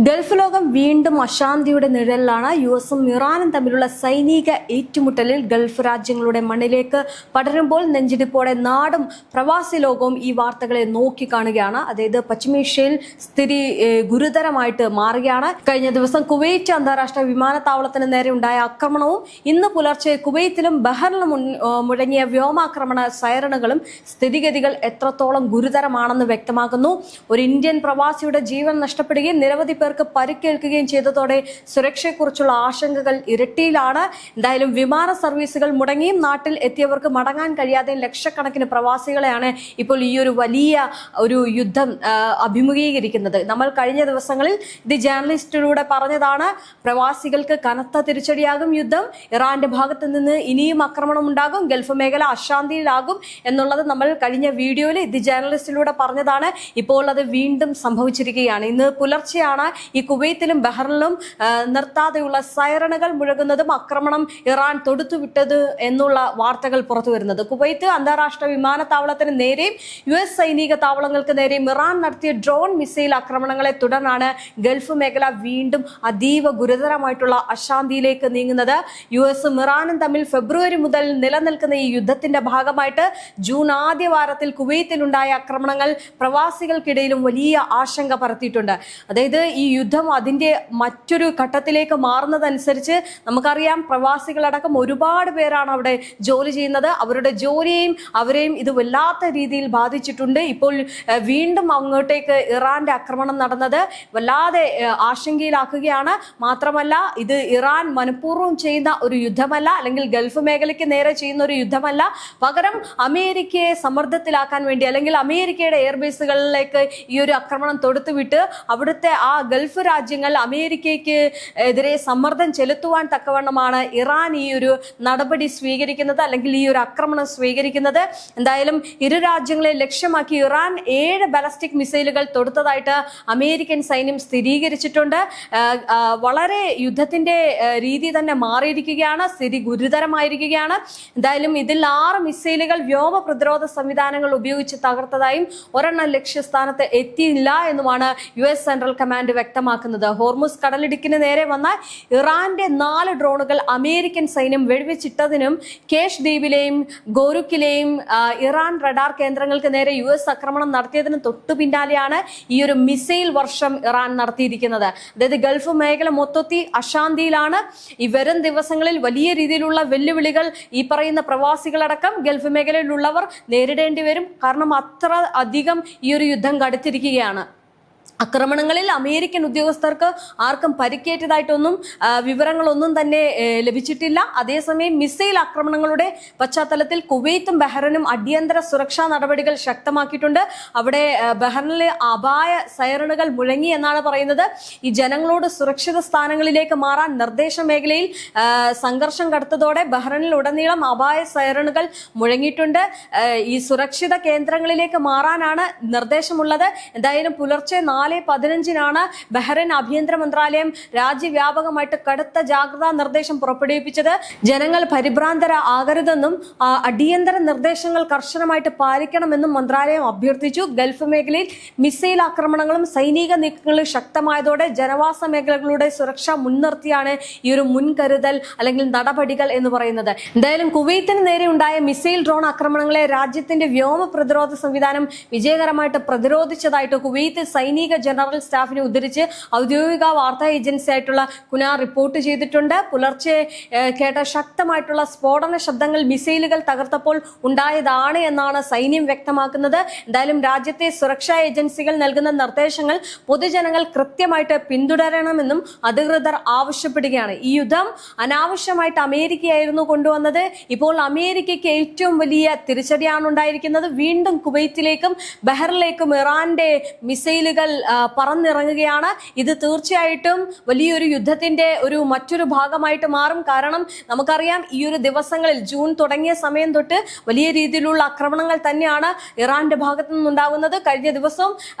Gulf ലോകം വീണ്ടും അശാന്തിയുടെ നിഴലിലാണ്. യുഎസും ഇറാനും തമ്മിലുള്ള സൈനിക ഏറ്റുമുട്ടലിൽ ഗൾഫ് രാജ്യങ്ങളുടെ മണ്ണിലേക്ക് പടരുമ്പോൾ നെഞ്ചിടിപ്പോടെ നാടും പ്രവാസി ലോകവും ഈ വാർത്തകളെ നോക്കിക്കാണുകയാണ്. അതായത് പശ്ചിമേഷ്യയിൽ സ്ഥിതി ഗുരുതരമായിട്ട് മാറുകയാണ്. കഴിഞ്ഞ ദിവസം കുവൈറ്റ് അന്താരാഷ്ട്ര വിമാനത്താവളത്തിന് നേരെ ഉണ്ടായ ആക്രമണവും ഇന്ന് പുലർച്ചെ കുവൈത്തിലും ബഹറിലും മുഴങ്ങിയ വ്യോമാക്രമണ സൈറണുകളും സ്ഥിതിഗതികൾ എത്രത്തോളം ഗുരുതരമാണെന്ന് വ്യക്തമാക്കുന്നു. ഒരു ഇന്ത്യൻ പ്രവാസിയുടെ ജീവൻ നഷ്ടപ്പെടുകയും നിരവധി പേർക്ക് പരിക്കേൽക്കുകയും ചെയ്തതോടെ സുരക്ഷയെക്കുറിച്ചുള്ള ആശങ്കകൾ ഇരട്ടിയിലാണ്. എന്തായാലും വിമാന സർവീസുകൾ മുടങ്ങിയും നാട്ടിൽ എത്തിയവർക്ക് മടങ്ങാൻ കഴിയാതെ ലക്ഷക്കണക്കിന് പ്രവാസികളെയാണ് ഇപ്പോൾ ഈ ഒരു വലിയ ഒരു യുദ്ധം അഭിമുഖീകരിക്കുന്നത്. നമ്മൾ കഴിഞ്ഞ ദിവസങ്ങളിൽ ദി ജേർണലിസ്റ്റിലൂടെ പറഞ്ഞതാണ്, പ്രവാസികൾക്ക് കനത്ത തിരിച്ചടിയാകും യുദ്ധം, ഇറാന്റെ ഭാഗത്ത് നിന്ന് ഇനിയും ആക്രമണം ഉണ്ടാകും, ഗൾഫ് മേഖല അശാന്തിയിലാകും എന്നുള്ളത് നമ്മൾ കഴിഞ്ഞ വീഡിയോയിൽ ദി ജേർണലിസ്റ്റിലൂടെ പറഞ്ഞതാണ്. ഇപ്പോൾ അത് വീണ്ടും സംഭവിച്ചിരിക്കുകയാണ്. ഇന്ന് പുലർച്ചെയാണ് ഈ കുവൈത്തിലും ബഹറിലും നിർത്താതെയുള്ള സൈറണുകൾ മുഴങ്ങുന്നതും ആക്രമണം ഇറാൻ തൊടുത്തുവിട്ടത് എന്നുള്ള വാർത്തകൾ പുറത്തു വരുന്നത്. കുവൈത്ത് അന്താരാഷ്ട്ര വിമാനത്താവളത്തിന് നേരെയും US സൈനിക താവളങ്ങൾക്ക് നേരെയും ഇറാൻ നടത്തിയ ഡ്രോൺ മിസൈൽ ആക്രമണങ്ങളെ തുടർന്നാണ് ഗൾഫ് മേഖല വീണ്ടും അതീവ ഗുരുതരമായിട്ടുള്ള അശാന്തിയിലേക്ക് നീങ്ങുന്നത്. യുഎസും ഇറാനും തമ്മിൽ ഫെബ്രുവരി മുതൽ നിലനിൽക്കുന്ന ഈ യുദ്ധത്തിന്റെ ഭാഗമായിട്ട് ജൂൺ ആദ്യ വാരത്തിൽ കുവൈത്തിലുണ്ടായ ആക്രമണങ്ങൾ പ്രവാസികൾക്കിടയിലും വലിയ ആശങ്ക പരത്തിയിട്ടുണ്ട്. അതായത് ഈ യുദ്ധം അതിന്റെ മറ്റൊരു ഘട്ടത്തിലേക്ക് മാറുന്നതനുസരിച്ച് നമുക്കറിയാം, പ്രവാസികളടക്കം ഒരുപാട് പേരാണ് അവിടെ ജോലി ചെയ്യുന്നത്. അവരുടെ ജോലിയെയും അവരെയും ഇത് വല്ലാത്ത രീതിയിൽ ബാധിച്ചിട്ടുണ്ട്. ഇപ്പോൾ വീണ്ടും അങ്ങോട്ടേക്ക് ഇറാന്റെ ആക്രമണം നടന്നത് വല്ലാതെ ആശങ്കയിലാക്കുകയാണ്. മാത്രമല്ല, ഇത് ഇറാൻ മനഃപൂർവ്വം ചെയ്യുന്ന ഒരു യുദ്ധമല്ല, അല്ലെങ്കിൽ ഗൾഫ് മേഖലയ്ക്ക് നേരെ ചെയ്യുന്ന ഒരു യുദ്ധമല്ല. പകരം അമേരിക്കയെ സമ്മർദ്ദത്തിലാക്കാൻ വേണ്ടി, അല്ലെങ്കിൽ അമേരിക്കയുടെ എയർബേസുകളിലേക്ക് ഈ ഒരു ആക്രമണം തൊടുത്തുവിട്ട് അവിടുത്തെ ആ ഗൾഫ് രാജ്യങ്ങൾ അമേരിക്കയ്ക്ക് എതിരെ സമ്മർദ്ദം ചെലുത്തുവാൻ തക്കവണ്ണമാണ് ഇറാൻ ഈ ഒരു നടപടി സ്വീകരിക്കുന്നത്, അല്ലെങ്കിൽ ഈ ഒരു ആക്രമണം സ്വീകരിക്കുന്നത്. എന്തായാലും ഇരു രാജ്യങ്ങളെ ലക്ഷ്യമാക്കി ഇറാൻ 7 ബാലിസ്റ്റിക് മിസൈലുകൾ തൊടുത്തതായിട്ട് അമേരിക്കൻ സൈന്യം സ്ഥിരീകരിച്ചിട്ടുണ്ട്. വളരെ യുദ്ധത്തിന്റെ രീതി തന്നെ മാറിയിരിക്കുകയാണ്, സ്ഥിതി ഗുരുതരമായിരിക്കുകയാണ്. എന്തായാലും ഇതിൽ 6 മിസൈലുകൾ വ്യോമ പ്രതിരോധ സംവിധാനങ്ങൾ ഉപയോഗിച്ച് തകർത്തതായും ഒരെണ്ണം ലക്ഷ്യസ്ഥാനത്ത് എത്തിയില്ല എന്നുമാണ് US സെൻട്രൽ കമാൻഡ് വ്യക്തമാക്കുന്നത്. ഹോർമുസ് കടലിടുക്കിന് നേരെ വന്ന ഇറാന്റെ 4 ഡ്രോണുകൾ അമേരിക്കൻ സൈന്യം വെടിവെച്ചിട്ടതിനും കേഷ് ദ്വീപിലെയും ഗോരുക്കിലെയും ഇറാൻ റഡാർ കേന്ദ്രങ്ങൾക്ക് നേരെ US ആക്രമണം നടത്തിയതിനും തൊട്ടു പിന്നാലെയാണ് ഈ ഒരു മിസൈൽ വർഷം ഇറാൻ നടത്തിയിരിക്കുന്നത്. അതായത് ഗൾഫ് മേഖല മൊത്തത്തിൽ അശാന്തിയിലാണ്. ഈ വരും ദിവസങ്ങളിൽ വലിയ രീതിയിലുള്ള വെല്ലുവിളികൾ ഈ പറയുന്ന പ്രവാസികളടക്കം ഗൾഫ് മേഖലയിലുള്ളവർ നേരിടേണ്ടി വരും. കാരണം അത്ര അധികം ഈ ഒരു യുദ്ധം കടുത്തിരിക്കുകയാണ്. ആക്രമണങ്ങളിൽ അമേരിക്കൻ ഉദ്യോഗസ്ഥർക്ക് ആർക്കും പരിക്കേറ്റതായിട്ടൊന്നും വിവരങ്ങളൊന്നും തന്നെ ലഭിച്ചിട്ടില്ല. അതേസമയം മിസൈൽ ആക്രമണങ്ങളുടെ പശ്ചാത്തലത്തിൽ കുവൈത്തും ബഹ്റൈനും അടിയന്തര സുരക്ഷാ നടപടികൾ ശക്തമാക്കിയിട്ടുണ്ട്. അവിടെ ബഹ്റൈനിലെ അപായ സൈറണുകൾ മുഴങ്ങി എന്നാണ് പറയുന്നത്. ഈ ജനങ്ങളോട് സുരക്ഷിത സ്ഥാനങ്ങളിലേക്ക് മാറാൻ നിർദ്ദേശ മേഖലയിൽ സംഘർഷം കടുത്തതോടെ ബഹ്റൈനിൽ ഉടനീളം അപായ സൈറണുകൾ മുഴങ്ങിയിട്ടുണ്ട്. ഈ സുരക്ഷിത കേന്ദ്രങ്ങളിലേക്ക് മാറാനാണ് നിർദ്ദേശമുള്ളത്. എന്തായാലും പുലർച്ചെ 4:15 ബഹ്റൈൻ ആഭ്യന്തര മന്ത്രാലയം രാജ്യവ്യാപകമായിട്ട് കടുത്ത ജാഗ്രതാ നിർദ്ദേശം പുറപ്പെടുവിപ്പിച്ചത്. ജനങ്ങൾ പരിഭ്രാന്തരാകരുതെന്നും അടിയന്തര നിർദ്ദേശങ്ങൾ കർശനമായിട്ട് പാലിക്കണമെന്നും മന്ത്രാലയം അഭ്യർത്ഥിച്ചു. ഗൾഫ് മേഖലയിൽ മിസൈൽ ആക്രമണങ്ങളും സൈനിക നീക്കങ്ങളും ശക്തമായതോടെ ജനവാസ മേഖലകളുടെ സുരക്ഷ മുൻനിർത്തിയാണ് ഈ ഒരു മുൻകരുതൽ അല്ലെങ്കിൽ നടപടികൾ എന്ന് പറയുന്നത്. എന്തായാലും കുവൈത്തിന് നേരെ ഉണ്ടായ മിസൈൽ ഡ്രോൺ ആക്രമണങ്ങളെ രാജ്യത്തിന്റെ വ്യോമ പ്രതിരോധ സംവിധാനം വിജയകരമായിട്ട് പ്രതിരോധിച്ചതായിട്ട് കുവൈത്ത് സൈനിക ജനറൽ സ്റ്റാഫിനെ ഉദ്ധരിച്ച് ഔദ്യോഗിക വാർത്താ ഏജൻസി ആയിട്ടുള്ള കുനാ റിപ്പോർട്ട് ചെയ്തിട്ടുണ്ട്. പുലർച്ചെ കേട്ട ശക്തമായിട്ടുള്ള സ്ഫോടന ശബ്ദങ്ങൾ മിസൈലുകൾ തകർത്തപ്പോൾ ഉണ്ടായതാണ് എന്നാണ് സൈന്യം വ്യക്തമാക്കുന്നത്. എന്തായാലും രാജ്യത്തെ സുരക്ഷാ ഏജൻസികൾ നൽകുന്ന നിർദ്ദേശങ്ങൾ പൊതുജനങ്ങൾ കൃത്യമായിട്ട് പിന്തുടരണമെന്നും അധികൃതർ ആവശ്യപ്പെടുകയാണ്. ഈ യുദ്ധം അനാവശ്യമായിട്ട് അമേരിക്കയായിരുന്നു കൊണ്ടുവന്നത്. ഇപ്പോൾ അമേരിക്കയ്ക്ക് ഏറ്റവും വലിയ തിരിച്ചടിയാണ് ഉണ്ടായിരിക്കുന്നത്. വീണ്ടും കുവൈത്തിലേക്കും ബഹ്റിലേക്കും ഇറാന്റെ മിസൈലുകൾ പറന്നിറങ്ങുകയാണ്. ഇത് തീർച്ചയായിട്ടും വലിയൊരു യുദ്ധത്തിന്റെ മറ്റൊരു ഭാഗമായിട്ട് മാറും. കാരണം നമുക്കറിയാം, ഈ ഒരു ദിവസങ്ങളിൽ ജൂൺ തുടങ്ങിയ സമയം തൊട്ട് വലിയ രീതിയിലുള്ള ആക്രമണങ്ങൾ തന്നെയാണ് ഇറാന്റെ ഭാഗത്തു നിന്നുണ്ടാകുന്നത്. കഴിഞ്ഞ ദിവസം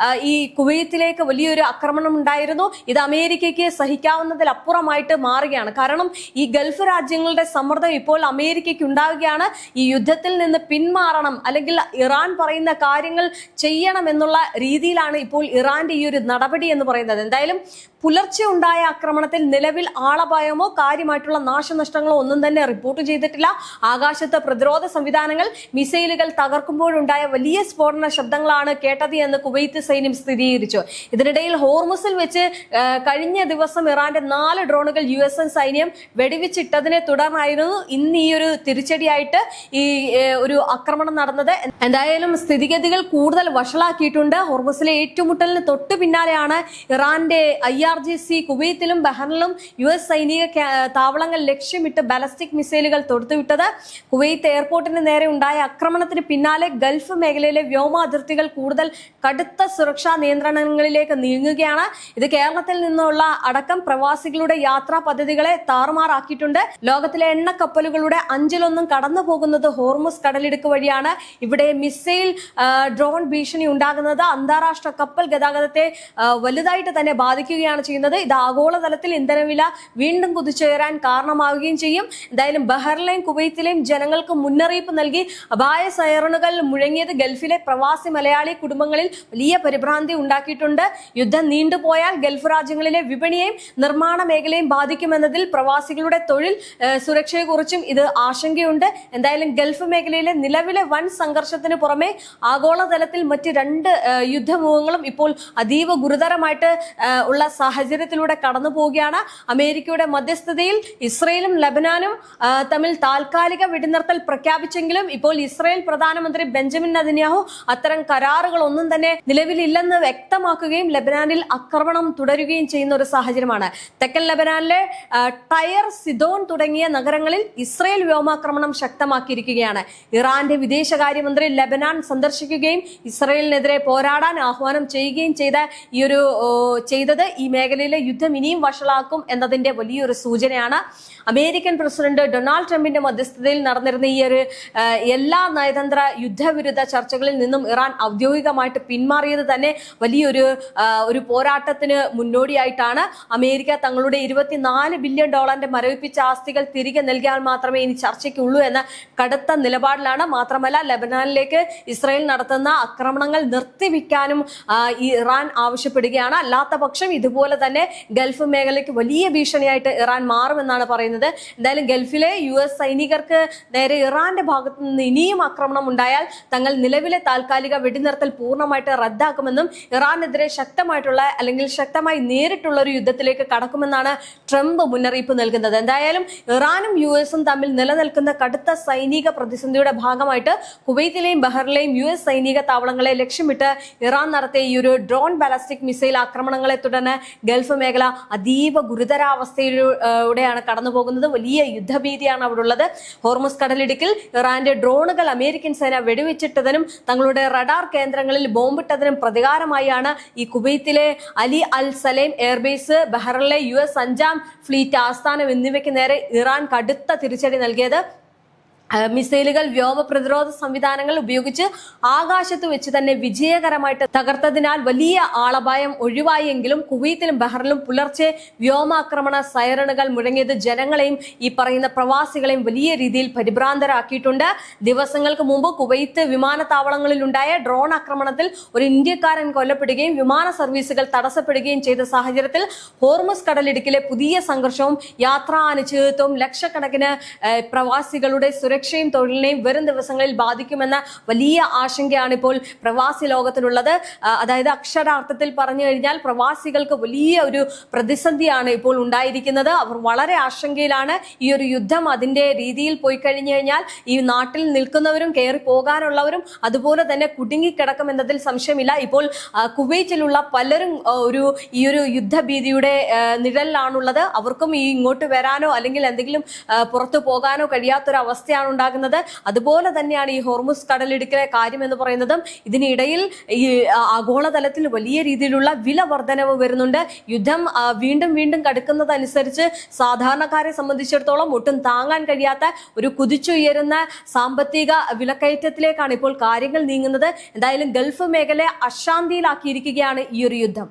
ഈ കുവൈത്തിലേക്ക് വലിയൊരു ആക്രമണം ഉണ്ടായിരുന്നു. ഇത് അമേരിക്കയ്ക്ക് സഹിക്കാവുന്നതിലപ്പുറമായിട്ട് മാറുകയാണ്. കാരണം ഈ ഗൾഫ് രാജ്യങ്ങളുടെ സമ്മർദ്ദം ഇപ്പോൾ അമേരിക്കയ്ക്ക് ഉണ്ടാവുകയാണ്. ഈ യുദ്ധത്തിൽ നിന്ന് പിന്മാറണം, അല്ലെങ്കിൽ ഇറാൻ പറയുന്ന കാര്യങ്ങൾ ചെയ്യണം എന്നുള്ള രീതിയിലാണ് ഇപ്പോൾ ഇറാന്റെ ഈ ഒരു നടപടി എന്ന് പറയുന്നത്. എന്തായാലും പുലർച്ചെ ഉണ്ടായ ആക്രമണത്തിൽ നിലവിൽ ആളപായമോ കാര്യമായിട്ടുള്ള നാശനഷ്ടങ്ങളോ ഒന്നും തന്നെ റിപ്പോർട്ട് ചെയ്തിട്ടില്ല. ആകാശത്ത് പ്രതിരോധ സംവിധാനങ്ങൾ മിസൈലുകൾ തകർക്കുമ്പോഴുണ്ടായ വലിയ സ്ഫോടന ശബ്ദങ്ങളാണ് കേട്ടത് എന്ന് കുവൈത്ത് സൈന്യം സ്ഥിരീകരിച്ചു. ഇതിനിടയിൽ ഹോർമുസിൽ വെച്ച് കഴിഞ്ഞ ദിവസം ഇറാന്റെ 4 ഡ്രോണുകൾ US സൈന്യം വെടിവെച്ചിട്ടതിനെ തുടർന്നായിരുന്നു ഇന്ന് ഈ ഒരു തിരിച്ചടിയായിട്ട് ഈ ഒരു ആക്രമണം നടന്നത്. എന്തായാലും സ്ഥിതിഗതികൾ കൂടുതൽ വഷളാക്കിയിട്ടുണ്ട്. ഹോർമുസിലെ ഏറ്റുമുട്ടലിന് തൊട്ടു പിന്നാലെയാണ് ഇറാന്റെ IRGC കുവൈത്തിലും ബഹ്റിനിലും US സൈനിക താവളങ്ങൾ ലക്ഷ്യമിട്ട് ബാലിസ്റ്റിക് മിസൈലുകൾ തൊടുത്തുവിട്ടത്. കുവൈത്ത് എയർപോർട്ടിന് നേരെ ഉണ്ടായ ആക്രമണത്തിന് പിന്നാലെ ഗൾഫ് മേഖലയിലെ വ്യോമ അതിർത്തികൾ കൂടുതൽ കടുത്ത സുരക്ഷാ നിയന്ത്രണങ്ങളിലേക്ക് നീങ്ങുകയാണ്. ഇത് കേരളത്തിൽ നിന്നുള്ള അടക്കം പ്രവാസികളുടെ യാത്രാ പദ്ധതികളെ താറുമാറാക്കിയിട്ടുണ്ട്. ലോകത്തിലെ എണ്ണ കപ്പലുകളുടെ 5-1 കടന്നു പോകുന്നത് ഹോർമുസ് കടലിടുക്ക് വഴിയാണ്. ഇവിടെ മിസൈൽ ഡ്രോൺ ഭീഷണി ഉണ്ടാകുന്നത് അന്താരാഷ്ട്ര കപ്പൽ ഗതാഗതത്തെ വലുതായിട്ട് തന്നെ ബാധിക്കുകയാണ് ചെയ്യുന്നത്. ഇത് ആഗോളതലത്തിൽ ഇന്ധനവില വീണ്ടും കുതിച്ചുയരാൻ കാരണമാവുകയും ചെയ്യും. എന്തായാലും ബഹ്റിനിലെയും കുവൈത്തിലെയും ജനങ്ങൾക്ക് മുന്നറിയിപ്പ് നൽകി അപായ സൈറണുകൾ മുഴങ്ങിയത് ഗൾഫിലെ പ്രവാസി മലയാളി കുടുംബങ്ങളിൽ വലിയ പരിഭ്രാന്തി ഉണ്ടാക്കിയിട്ടുണ്ട്. യുദ്ധം നീണ്ടുപോയാൽ ഗൾഫ് രാജ്യങ്ങളിലെ വിപണിയെയും നിർമ്മാണ മേഖലയും ബാധിക്കുമെന്നതിൽ പ്രവാസികളുടെ തൊഴിൽ സുരക്ഷയെക്കുറിച്ചും ഇത് ആശങ്കയുണ്ട്. എന്തായാലും ഗൾഫ് മേഖലയിലെ നിലവിലെ വൻ സംഘർഷത്തിന് പുറമെ ആഗോളതലത്തിൽ മറ്റ് 2 യുദ്ധമുഖങ്ങളും ഇപ്പോൾ അതീവ ഗുരുതരമായിട്ട് ഉള്ള സാഹചര്യത്തിലൂടെ കടന്നു പോവുകയാണ്. അമേരിക്കയുടെ മധ്യസ്ഥതയിൽ ഇസ്രയേലും ലബനാനും തമ്മിൽ താൽക്കാലിക വെടിനിർത്തൽ പ്രഖ്യാപിച്ചെങ്കിലും ഇപ്പോൾ ഇസ്രയേൽ പ്രധാനമന്ത്രി ബെഞ്ചമിൻ നെതന്യാഹു അത്തരം കരാറുകൾ ഒന്നും തന്നെ നിലവിലില്ലെന്ന് വ്യക്തമാക്കുകയും ലബനാനിൽ ആക്രമണം തുടരുകയും ചെയ്യുന്ന ഒരു സാഹചര്യമാണ്. തെക്കൻ ലബനാനിലെ ടയർ, സിദോൺ തുടങ്ങിയ നഗരങ്ങളിൽ ഇസ്രയേൽ വ്യോമാക്രമണം ശക്തമാക്കിയിരിക്കുകയാണ്. ഇറാന്റെ വിദേശകാര്യമന്ത്രി ലബനാൻ സന്ദർശിക്കുകയും ഇസ്രയേലിനെതിരെ പോരാടാൻ ആഹ്വാനം ചെയ്യുകയും ചെയ്തത് ഈ മേഖലയിലെ യുദ്ധം ഇനിയും വഷളാക്കും എന്നതിന്റെ വലിയൊരു സൂചനയാണ്. അമേരിക്കൻ പ്രസിഡന്റ് ഡൊണാൾഡ് ട്രംപിന്റെ മധ്യസ്ഥതയിൽ നടന്നിരുന്ന ഈ ഒരു എല്ലാ നയതന്ത്ര യുദ്ധവിരുദ്ധ ചർച്ചകളിൽ നിന്നും ഇറാൻ ഔദ്യോഗികമായിട്ട് പിന്മാറിയത് തന്നെ വലിയൊരു പോരാട്ടത്തിന് മുന്നോടിയായിട്ടാണ്. അമേരിക്ക തങ്ങളുടെ $24 ബില്യൺ മരവിപ്പിച്ച ആസ്തികൾ തിരികെ നൽകിയാൽ മാത്രമേ ഇനി ചർച്ചയ്ക്കുള്ളൂ എന്ന കടുത്ത നിലപാടിലാണ്. മാത്രമല്ല, ലബനാനിലേക്ക് ഇസ്രായേൽ നടത്തുന്ന ആക്രമണങ്ങൾ നിർത്തിവെക്കാനും ഇറാൻ ആവശ്യപ്പെടുകയാണ്. അല്ലാത്ത പക്ഷം ഇതുപോലെ തന്നെ ഗൾഫ് മേഖലയ്ക്ക് വലിയ ഭീഷണിയായിട്ട് ഇറാൻ മാറുമെന്നാണ് പറയുന്നത്. എന്തായാലും ഗൾഫിലെ US സൈനികർക്ക് നേരെ ഇറാന്റെ ഭാഗത്തു നിന്ന് ഇനിയും ആക്രമണം ഉണ്ടായാൽ തങ്ങൾ നിലവിലെ താൽക്കാലിക വെടിനിർത്തൽ പൂർണ്ണമായിട്ട് റദ്ദാക്കുമെന്നും ഇറാനെതിരെ ശക്തമായി നേരിട്ടുള്ള ഒരു യുദ്ധത്തിലേക്ക് കടക്കുമെന്നാണ് ട്രംപ് മുന്നറിയിപ്പ് നൽകുന്നത്. എന്തായാലും ഇറാനും US തമ്മിൽ നിലനിൽക്കുന്ന കടുത്ത സൈനിക പ്രതിസന്ധിയുടെ ഭാഗമായിട്ട് കുവൈത്തിലെയും ബഹ്റിനിലെയും US സൈനിക താവളങ്ങളെ ലക്ഷ്യമിട്ട് ഇറാൻ നടത്തിയ ഈ ഒരു ഡ്രോൺ ബാലിസ്റ്റിക് മിസൈൽ ആക്രമണങ്ങളെ തുടർന്ന് ഗൾഫ് മേഖല അതീവ ഗുരുതരാവസ്ഥയിലൂടെയാണ് കടന്നു പോകുന്നത്. വലിയ യുദ്ധഭീതിയാണ് അവിടെ ഉള്ളത്. ഹോർമുസ് കടലിടുക്കിൽ ഇറാന്റെ ഡ്രോണുകൾ അമേരിക്കൻ സേന വെടിവെച്ചിട്ടതിനും തങ്ങളുടെ റഡാർ കേന്ദ്രങ്ങളിൽ ബോംബിട്ടതിനും പ്രതികാരമായാണ് ഈ കുവൈത്തിലെ അലി അൽ സലേം എയർബേസ്, ബഹ്റിനിലെ US 5ാം ഫ്ലീറ്റ് ആസ്ഥാനം എന്നിവയ്ക്ക് നേരെ ഇറാൻ കടുത്ത തിരിച്ചടി നൽകിയത്. മിസൈലുകൾ, വ്യോമ പ്രതിരോധ സംവിധാനങ്ങൾ ഉപയോഗിച്ച് ആകാശത്ത് വെച്ച് തന്നെ വിജയകരമായിട്ട് തകർത്തതിനാൽ വലിയ ആളപായം ഒഴിവായെങ്കിലും കുവൈത്തിലും ബഹ്റിനിലും പുലർച്ചെ വ്യോമാക്രമണ സൈറണുകൾ മുഴങ്ങിയത് ജനങ്ങളെയും ഈ പറയുന്ന പ്രവാസികളെയും വലിയ രീതിയിൽ പരിഭ്രാന്തരാക്കിയിട്ടുണ്ട്. ദിവസങ്ങൾക്ക് മുമ്പ് കുവൈത്ത് വിമാനത്താവളങ്ങളിൽ ഉണ്ടായ ഡ്രോൺ ആക്രമണത്തിൽ ഒരു ഇന്ത്യക്കാരൻ കൊല്ലപ്പെടുകയും വിമാന സർവീസുകൾ തടസ്സപ്പെടുകയും ചെയ്ത സാഹചര്യത്തിൽ ഹോർമുസ് കടലിടുക്കിലെ പുതിയ സംഘർഷവും യാത്രാ അനിശ്ചിതത്വവും ലക്ഷക്കണക്കിന് പ്രവാസികളുടെ സുരക്ഷയും തൊഴിലിനെയും വരും ദിവസങ്ങളിൽ ബാധിക്കുമെന്ന വലിയ ആശങ്കയാണ് ഇപ്പോൾ പ്രവാസി ലോകത്തിനുള്ളത്. അതായത് അക്ഷരാർത്ഥത്തിൽ പറഞ്ഞു കഴിഞ്ഞാൽ പ്രവാസികൾക്ക് വലിയ ഒരു പ്രതിസന്ധിയാണ് ഇപ്പോൾ ഉണ്ടായിരിക്കുന്നത്. അവർ വളരെ ആശങ്കയിലാണ്. ഈ ഒരു യുദ്ധം അതിന്റെ രീതിയിൽ പോയി കഴിഞ്ഞു കഴിഞ്ഞാൽ ഈ നാട്ടിൽ നിൽക്കുന്നവരും കയറി പോകാനുള്ളവരും അതുപോലെ തന്നെ കുടുങ്ങിക്കിടക്കുമെന്നതിൽ സംശയമില്ല. ഇപ്പോൾ കുവൈറ്റിലുള്ള പലരും ഈ ഒരു യുദ്ധഭീതിയുടെ നിഴലിലാണുള്ളത്. അവർക്കും ഇങ്ങോട്ട് വരാനോ അല്ലെങ്കിൽ എന്തെങ്കിലും പുറത്തു പോകാനോ കഴിയാത്തൊരവസ്ഥയാണ് ഉണ്ടാകുന്നത്. അതുപോലെ തന്നെയാണ് ഈ ഹോർമുസ് കടലിടുക്കിലെ കാര്യം എന്ന് പറയുന്നതും. ഇതിനിടയിൽ ഈ ആഗോളതലത്തിൽ വലിയ രീതിയിലുള്ള വില വർധനവ് വരുന്നുണ്ട്. യുദ്ധം വീണ്ടും വീണ്ടും കടുക്കുന്നതനുസരിച്ച് സാധാരണക്കാരെ സംബന്ധിച്ചിടത്തോളം ഒട്ടും താങ്ങാൻ കഴിയാത്ത ഒരു കുതിച്ചുയരുന്ന സാമ്പത്തിക വിലക്കയറ്റത്തിലേക്കാണ് ഇപ്പോൾ കാര്യങ്ങൾ നീങ്ങുന്നത്. എന്തായാലും ഗൾഫ് മേഖലയെ അശാന്തിയിലാക്കിയിരിക്കുകയാണ് ഈ ഒരു യുദ്ധം.